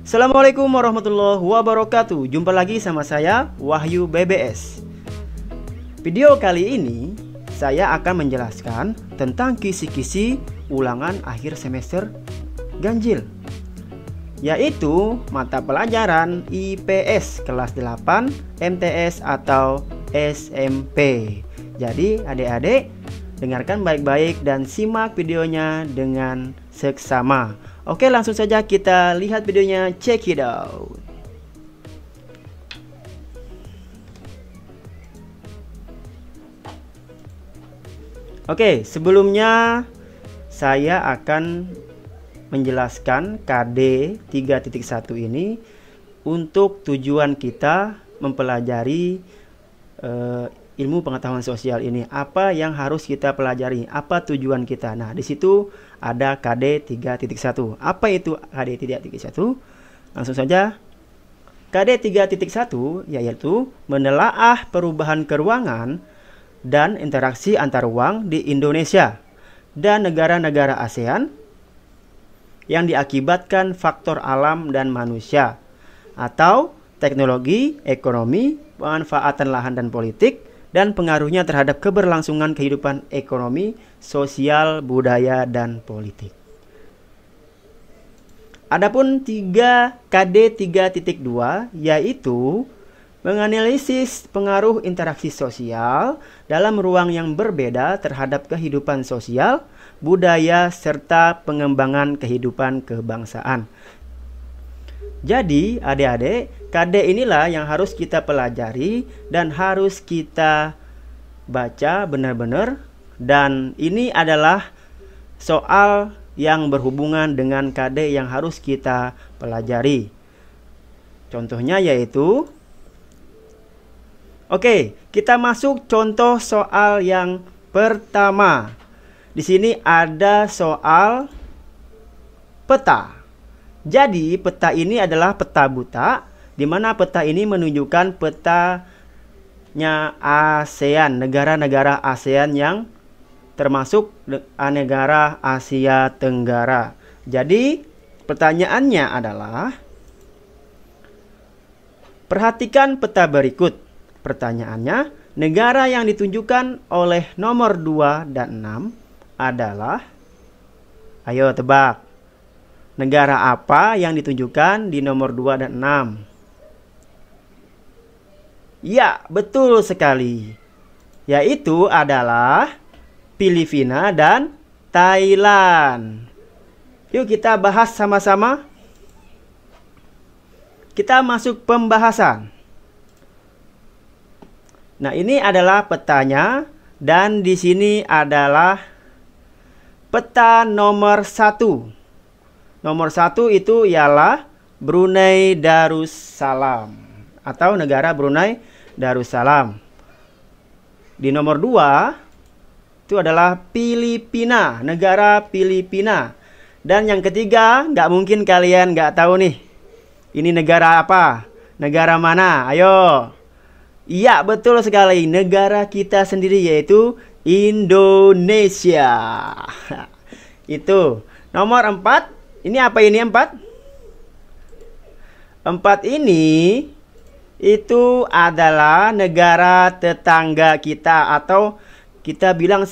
Assalamualaikum warahmatullahi wabarakatuh. Jumpa lagi sama saya, Wahyu BBS. Video kali ini saya akan menjelaskan tentang kisi-kisi ulangan akhir semester ganjil, yaitu mata pelajaran IPS kelas 8 MTS atau SMP. Jadi adik-adik dengarkan baik-baik dan simak videonya dengan seksama. Oke, langsung saja kita lihat videonya. Check it out. Oke, sebelumnya saya akan menjelaskan KD 3.1 ini untuk tujuan kita mempelajari ilmu pengetahuan sosial ini. Apa yang harus kita pelajari? Apa tujuan kita? Nah, di situ ada KD 3.1. Apa itu KD 3.1? Langsung saja. KD 3.1 yaitu menelaah perubahan keruangan dan interaksi antar ruang di Indonesia dan negara-negara ASEAN yang diakibatkan faktor alam dan manusia atau teknologi, ekonomi, pemanfaatan lahan dan politik, dan pengaruhnya terhadap keberlangsungan kehidupan ekonomi, sosial, budaya, dan politik. Adapun KD 3.2 yaitu menganalisis pengaruh interaksi sosial dalam ruang yang berbeda terhadap kehidupan sosial, budaya, serta pengembangan kehidupan kebangsaan. Jadi adik-adik, KD inilah yang harus kita pelajari dan harus kita baca benar-benar. Dan ini adalah soal yang berhubungan dengan KD yang harus kita pelajari. Contohnya yaitu, oke, kita masuk contoh soal yang pertama. Di sini ada soal peta. Jadi peta ini adalah peta buta, di mana peta ini menunjukkan petanya ASEAN, negara-negara ASEAN yang termasuk negara Asia Tenggara. Jadi pertanyaannya adalah, perhatikan peta berikut. Pertanyaannya, negara yang ditunjukkan oleh nomor 2 dan 6 adalah, ayo tebak. Negara apa yang ditunjukkan di nomor 2 dan 6? Ya, betul sekali. Yaitu adalah Filipina dan Thailand. Yuk kita bahas sama-sama. Kita masuk pembahasan. Nah, ini adalah petanya dan di sini adalah peta nomor 1. Nomor 1 itu ialah Brunei Darussalam atau negara Brunei Darussalam. Di nomor 2 itu adalah Filipina, negara Filipina. Dan yang ketiga, nggak mungkin kalian nggak tahu nih. Ini negara apa? Negara mana? Ayo. Iya, betul sekali. Negara kita sendiri yaitu Indonesia. Itu. Nomor 4. Ini apa ini 4? 4 ini itu adalah negara tetangga kita atau kita bilang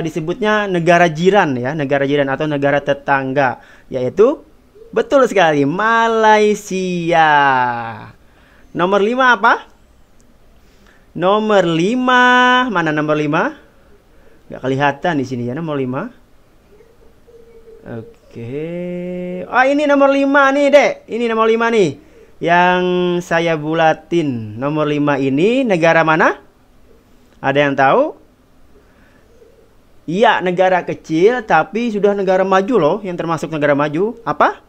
disebutnya negara jiran ya, negara jiran atau negara tetangga, yaitu betul sekali Malaysia. Nomor 5 apa? Nomor 5, mana nomor 5? Nggak kelihatan di sini ya nomor 5. Oke. Oh, ini nomor 5 nih, Dek. Ini nomor 5 nih. Yang saya bulatin. Nomor 5 ini negara mana? Ada yang tahu? Iya, negara kecil tapi sudah negara maju loh, yang termasuk negara maju. Apa?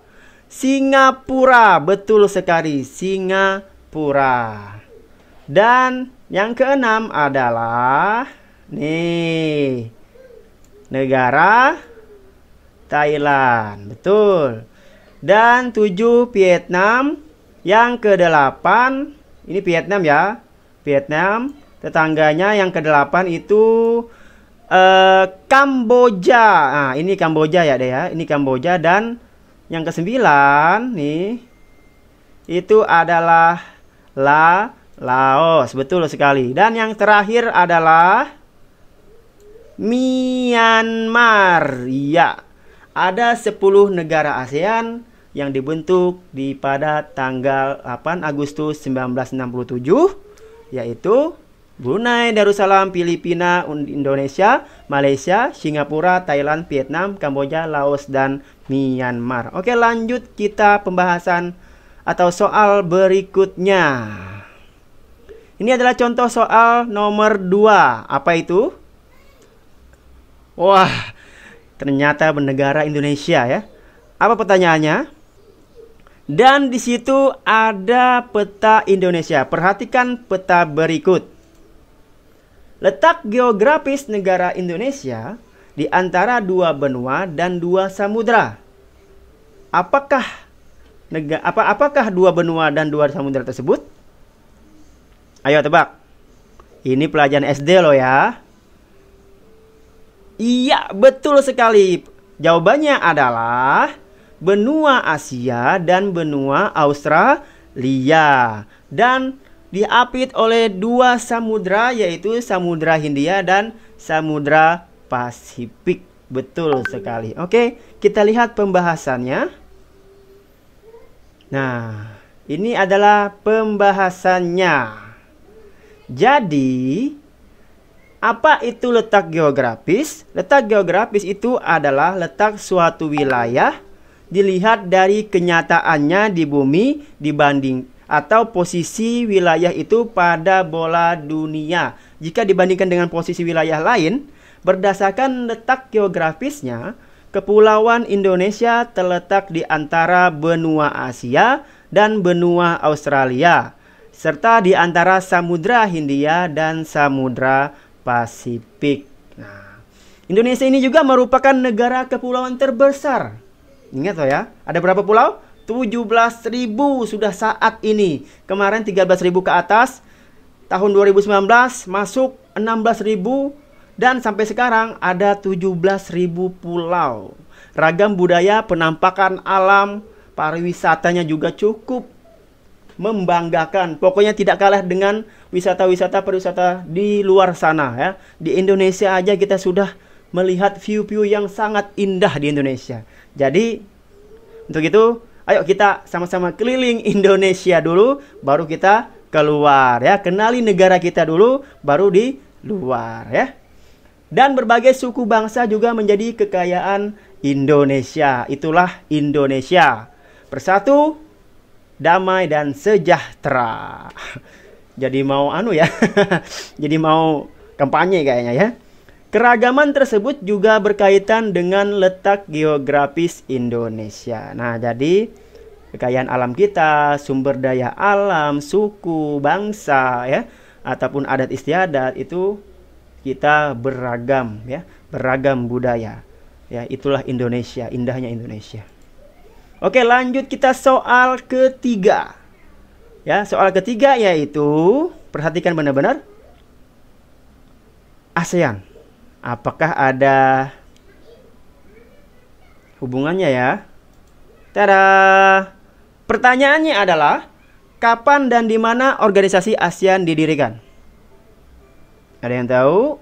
Singapura. Betul sekali, Singapura. Dan yang keenam adalah nih, negara Thailand, betul. Dan 7 Vietnam. Yang ke-8 ini Vietnam ya, Vietnam. Tetangganya yang ke-8 itu Kamboja. Nah, ini Kamboja ya deh ya, ini Kamboja. Dan yang ke-9 nih itu adalah Laos. Betul sekali. Dan yang terakhir adalah Myanmar. Ya, ada 10 negara ASEAN yang dibentuk pada tanggal 8 Agustus 1967, yaitu Brunei Darussalam, Filipina, Indonesia, Malaysia, Singapura, Thailand, Vietnam, Kamboja, Laos, dan Myanmar. Oke, lanjut kita pembahasan atau soal berikutnya. Ini adalah contoh soal nomor 2. Apa itu? Wah, ternyata bernegara Indonesia ya. Apa pertanyaannya? Dan di situ ada peta Indonesia. Perhatikan peta berikut. Letak geografis negara Indonesia di antara 2 benua dan 2 samudra. Apakah 2 benua dan 2 samudra tersebut? Ayo tebak. Ini pelajaran SD loh ya. Iya, betul sekali. Jawabannya adalah benua Asia dan benua Australia. Dan diapit oleh 2 samudra, yaitu Samudra Hindia dan Samudra Pasifik. Betul sekali. Oke, kita lihat pembahasannya. Nah, ini adalah pembahasannya. Jadi, apa itu letak geografis? Letak geografis itu adalah letak suatu wilayah dilihat dari kenyataannya di bumi dibanding atau posisi wilayah itu pada bola dunia. Jika dibandingkan dengan posisi wilayah lain, berdasarkan letak geografisnya, Kepulauan Indonesia terletak di antara benua Asia dan benua Australia, serta di antara Samudra Hindia dan Samudra Pasifik. Nah, Indonesia ini juga merupakan negara kepulauan terbesar. Ingat loh ya, ada berapa pulau? 17.000 sudah saat ini. Kemarin 13.000 ke atas. Tahun 2019 masuk 16.000. Dan sampai sekarang ada 17.000 pulau. Ragam budaya, penampakan alam, pariwisatanya juga cukup membanggakan. Pokoknya tidak kalah dengan wisata-wisata pariwisata di luar sana ya. Di Indonesia aja kita sudah melihat view-view yang sangat indah di Indonesia. Jadi untuk itu, ayo kita sama-sama keliling Indonesia dulu, baru kita keluar ya. Kenali negara kita dulu, baru di luar ya. Dan berbagai suku bangsa juga menjadi kekayaan Indonesia. Itulah Indonesia. Bersatu, damai dan sejahtera. Jadi mau ya. Jadi mau kampanye kayaknya ya. Keragaman tersebut juga berkaitan dengan letak geografis Indonesia. Nah, jadi kekayaan alam kita, sumber daya alam, suku, bangsa ya, ataupun adat istiadat itu kita beragam ya, beragam budaya. Ya, itulah Indonesia, indahnya Indonesia. Oke, lanjut kita soal ketiga. Ya, soal ketiga yaitu perhatikan benar-benar. ASEAN. Apakah ada hubungannya ya? Tada. Pertanyaannya adalah kapan dan di mana organisasi ASEAN didirikan? Ada yang tahu?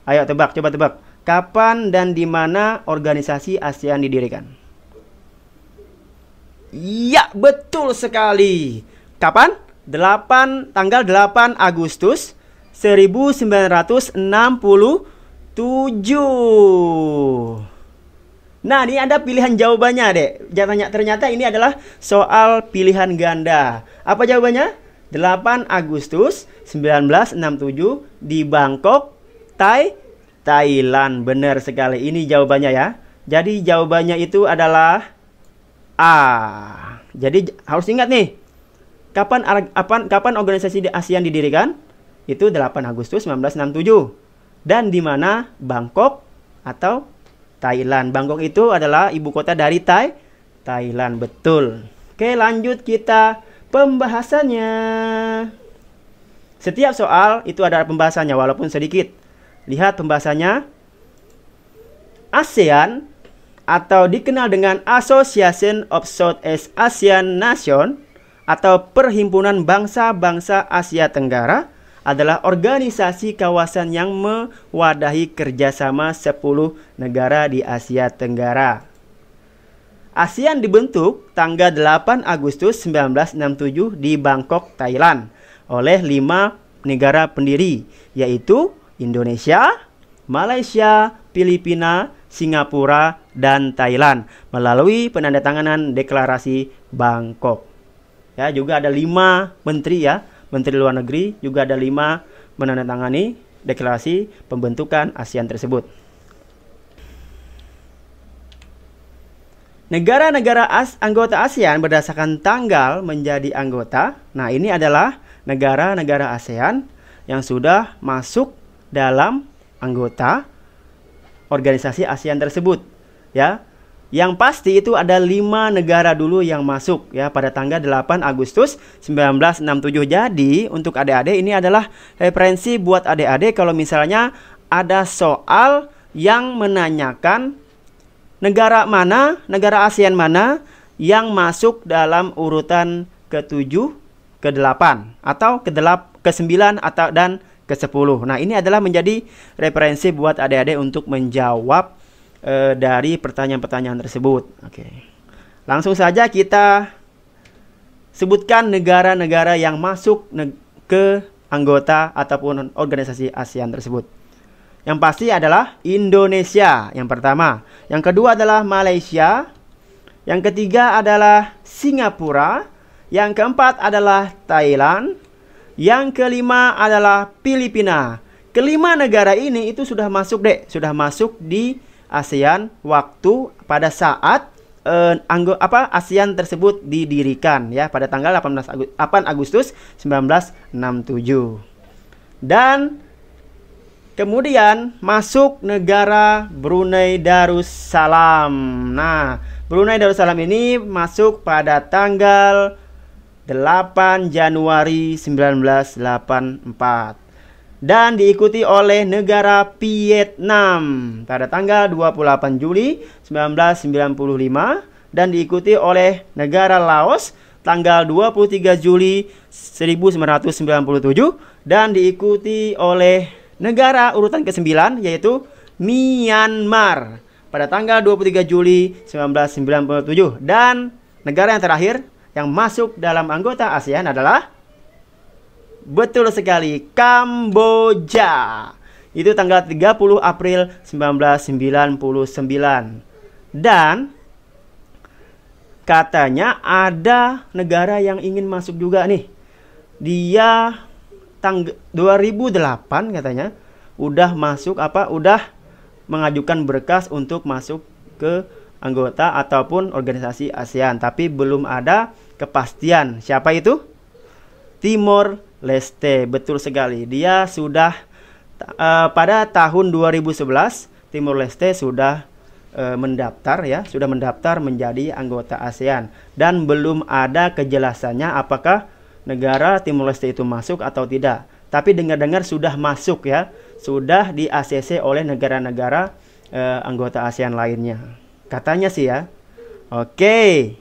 Ayo tebak, coba tebak. Kapan dan di mana organisasi ASEAN didirikan? Iya, betul sekali. Kapan? Tanggal 8 Agustus 1967. Nah, ini ada pilihan jawabannya, Dek. Ternyata ini adalah soal pilihan ganda. Apa jawabannya? 8 Agustus 1967 di Bangkok, Thailand. Benar sekali. Ini jawabannya ya. Jadi jawabannya itu adalah A. Jadi harus ingat nih. Kapan organisasi ASEAN didirikan? Itu 8 Agustus 1967. Dan di mana? Bangkok atau Thailand. Bangkok itu adalah ibu kota dari Thailand. Betul. Oke, lanjut kita pembahasannya. Setiap soal itu ada pembahasannya walaupun sedikit. Lihat pembahasannya. ASEAN atau dikenal dengan Association of Southeast Asian Nations atau Perhimpunan Bangsa-Bangsa Asia Tenggara adalah organisasi kawasan yang mewadahi kerjasama 10 negara di Asia Tenggara. ASEAN dibentuk tanggal 8 Agustus 1967 di Bangkok, Thailand oleh 5 negara pendiri, yaitu Indonesia, Malaysia, Filipina, Singapura, dan Thailand melalui penandatanganan Deklarasi Bangkok. Ya, juga ada 5 menteri ya, menteri luar negeri, juga ada 5 menandatangani deklarasi pembentukan ASEAN tersebut. Negara-negara anggota ASEAN berdasarkan tanggal menjadi anggota. Nah, ini adalah negara-negara ASEAN yang sudah masuk dalam anggota organisasi ASEAN tersebut, ya. Yang pasti itu ada 5 negara dulu yang masuk ya pada tanggal 8 Agustus 1967. Jadi untuk adik-adik ini adalah referensi buat adik-adik kalau misalnya ada soal yang menanyakan negara mana, negara ASEAN mana yang masuk dalam urutan ke-7, ke-8 atau ke-9 atau dan ke-10. Nah, ini adalah menjadi referensi buat adik-adik untuk menjawab dari pertanyaan-pertanyaan tersebut. Oke. Langsung saja kita sebutkan negara-negara yang masuk ke anggota ataupun organisasi ASEAN tersebut. Yang pasti adalah Indonesia yang pertama. Yang kedua adalah Malaysia. Yang ketiga adalah Singapura. Yang keempat adalah Thailand. Yang kelima adalah Filipina. Kelima negara ini itu sudah masuk sudah masuk di ASEAN waktu pada saat ASEAN tersebut didirikan ya pada tanggal 8 Agustus 1967. Dan kemudian masuk negara Brunei Darussalam. Nah, Brunei Darussalam ini masuk pada tanggal 8 Januari 1984. Dan diikuti oleh negara Vietnam pada tanggal 28 Juli 1995 dan diikuti oleh negara Laos tanggal 23 Juli 1997 dan diikuti oleh negara urutan ke-9 yaitu Myanmar pada tanggal 23 Juli 1997 dan negara yang terakhir yang masuk dalam anggota ASEAN adalah betul sekali, Kamboja. Itu tanggal 30 April 1999. Dan katanya ada negara yang ingin masuk juga nih. Dia 2008 katanya udah masuk udah mengajukan berkas untuk masuk ke anggota ataupun organisasi ASEAN, tapi belum ada kepastian. Siapa itu? Timor Leste, betul sekali. Dia sudah pada tahun 2011 Timor Leste sudah mendaftar ya, sudah mendaftar menjadi anggota ASEAN dan belum ada kejelasannya apakah negara Timor Leste itu masuk atau tidak. Tapi dengar-dengar sudah masuk ya, sudah di ACC oleh negara-negara anggota ASEAN lainnya. Katanya sih ya. Oke.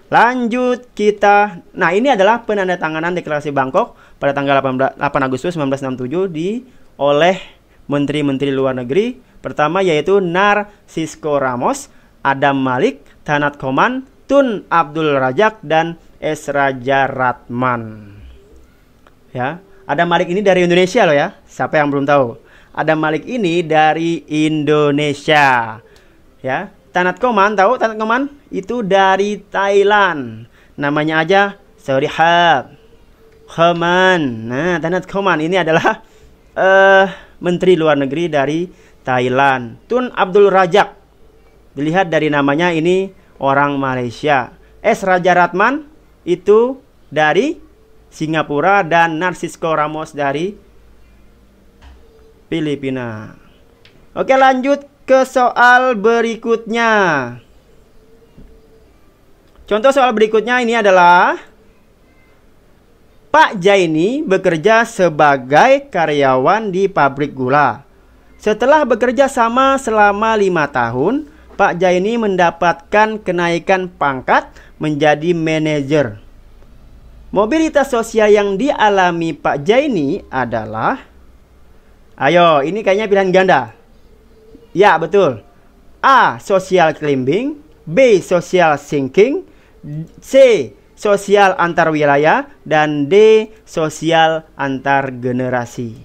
Lanjut kita. Nah, ini adalah penandatanganan Deklarasi Bangkok pada tanggal 8 Agustus 1967 oleh menteri-menteri luar negeri. Pertama yaitu Narcisco Ramos, Adam Malik, Thanat Khoman, Tun Abdul Razak dan S. Raja Ratman. Ya, Adam Malik ini dari Indonesia loh ya. Siapa yang belum tahu? Adam Malik ini dari Indonesia. Ya. Thanat Khoman, tahu Thanat Khoman? Itu dari Thailand. Namanya aja Sorihat Khoman. Nah, Thanat Khoman ini adalah menteri luar negeri dari Thailand. Tun Abdul Razak, dilihat dari namanya ini orang Malaysia. S. Raja Ratman itu dari Singapura dan Narcisco Ramos dari Filipina. Oke, lanjut ke soal berikutnya. Contoh soal berikutnya ini adalah Pak Jaini bekerja sebagai karyawan di pabrik gula. Setelah bekerja sama selama 5 tahun, Pak Jaini mendapatkan kenaikan pangkat menjadi manajer. mobilitas sosial yang dialami Pak Jaini adalah, ayo, ini kayaknya pilihan ganda. Ya, betul. A. Social climbing, B. Social sinking, C. Sosial antar wilayah, dan D. Sosial antar generasi.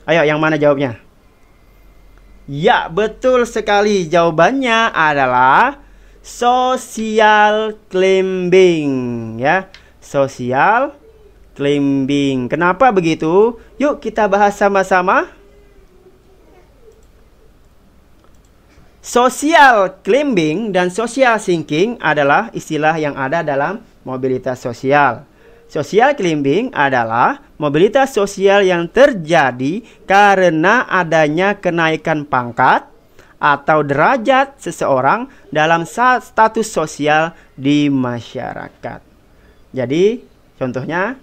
Ayo, yang mana jawabnya? Ya, betul sekali. Jawabannya adalah social climbing, ya. Social climbing. Kenapa begitu? Yuk kita bahas sama-sama. Social climbing dan social sinking adalah istilah yang ada dalam mobilitas sosial. Social climbing adalah mobilitas sosial yang terjadi karena adanya kenaikan pangkat atau derajat seseorang dalam status sosial di masyarakat. Jadi, contohnya,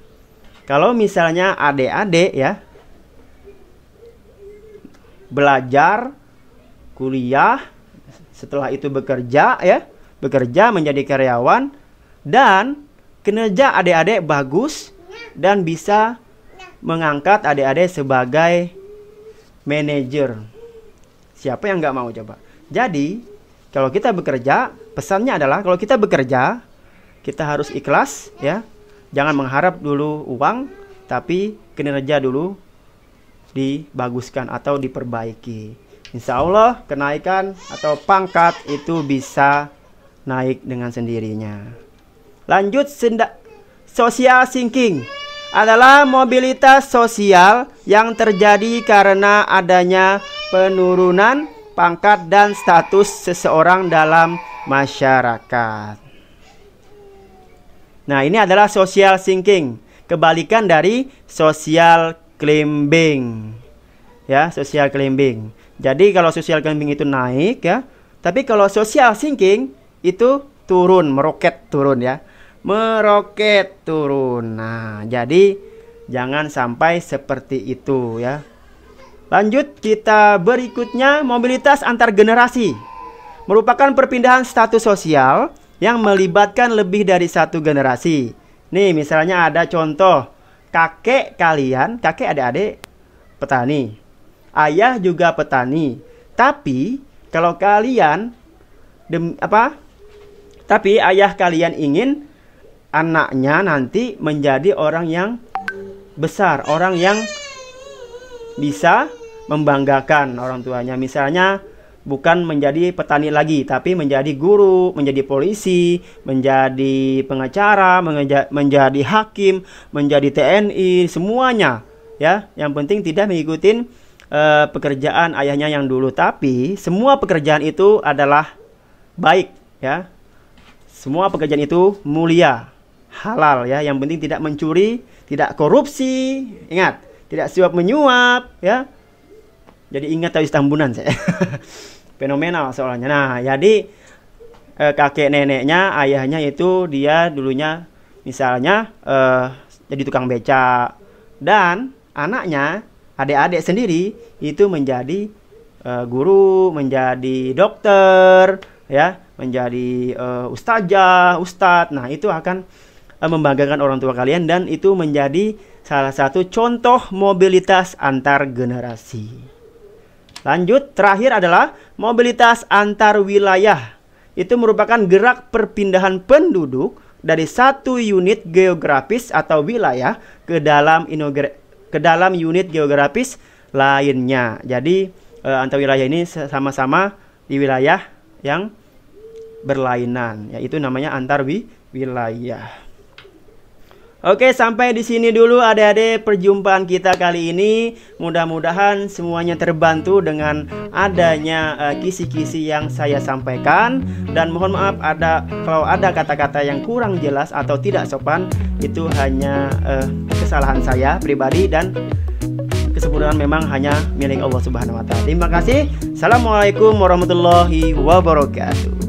kalau misalnya adik-adik ya belajar, kuliah, setelah itu bekerja ya, bekerja menjadi karyawan, dan kinerja adik-adik bagus dan bisa mengangkat adik-adik sebagai manajer. Siapa yang nggak mau coba? Jadi, kalau kita bekerja, pesannya adalah kalau kita bekerja, kita harus ikhlas ya. Jangan mengharap dulu uang, tapi kinerja dulu dibaguskan atau diperbaiki. Insya Allah kenaikan atau pangkat itu bisa naik dengan sendirinya. Lanjut, social sinking adalah mobilitas sosial yang terjadi karena adanya penurunan pangkat dan status seseorang dalam masyarakat. Nah, ini adalah social sinking, kebalikan dari social climbing. Ya, social climbing. Jadi kalau social climbing itu naik ya, tapi kalau social sinking itu turun, meroket turun ya. Meroket turun. Nah, jadi jangan sampai seperti itu ya. Lanjut, kita berikutnya, mobilitas antar generasi. Merupakan perpindahan status sosial yang melibatkan lebih dari satu generasi. Nih, misalnya ada contoh, kakek kalian, kakek adik-adik petani, ayah juga petani. Tapi kalau kalian tapi ayah kalian ingin anaknya nanti menjadi orang yang besar, orang yang bisa membanggakan orang tuanya. Misalnya bukan menjadi petani lagi, tapi menjadi guru, menjadi polisi, menjadi pengacara, menjadi hakim, menjadi TNI, semuanya ya. Yang penting tidak mengikuti pekerjaan ayahnya yang dulu, tapi semua pekerjaan itu adalah baik ya. Semua pekerjaan itu mulia, halal ya. Yang penting tidak mencuri, tidak korupsi, ingat, tidak suap menyuap ya. Jadi ingat Tauhid Tambunan saya. Fenomenal soalnya. Nah, jadi kakek neneknya, ayahnya itu dia dulunya misalnya jadi tukang beca, dan anaknya, adik-adik sendiri itu menjadi guru, menjadi dokter, ya, menjadi ustazah, ustadz. Nah, itu akan membanggakan orang tua kalian, dan itu menjadi salah satu contoh mobilitas antar generasi. Lanjut, terakhir adalah mobilitas antar wilayah. Itu merupakan gerak perpindahan penduduk dari satu unit geografis atau wilayah ke dalam unit geografis lainnya. Jadi antar wilayah ini sama-sama di wilayah yang berlainan, yaitu namanya antar wilayah. Oke, sampai di sini dulu adik-adik perjumpaan kita kali ini. Mudah-mudahan semuanya terbantu dengan adanya kisi-kisi yang saya sampaikan. Dan mohon maaf kalau ada kata-kata yang kurang jelas atau tidak sopan, itu hanya kesalahan saya pribadi, dan kesempurnaan memang hanya milik Allah Subhanahu wa Ta'ala. Terima kasih. Assalamualaikum warahmatullahi wabarakatuh.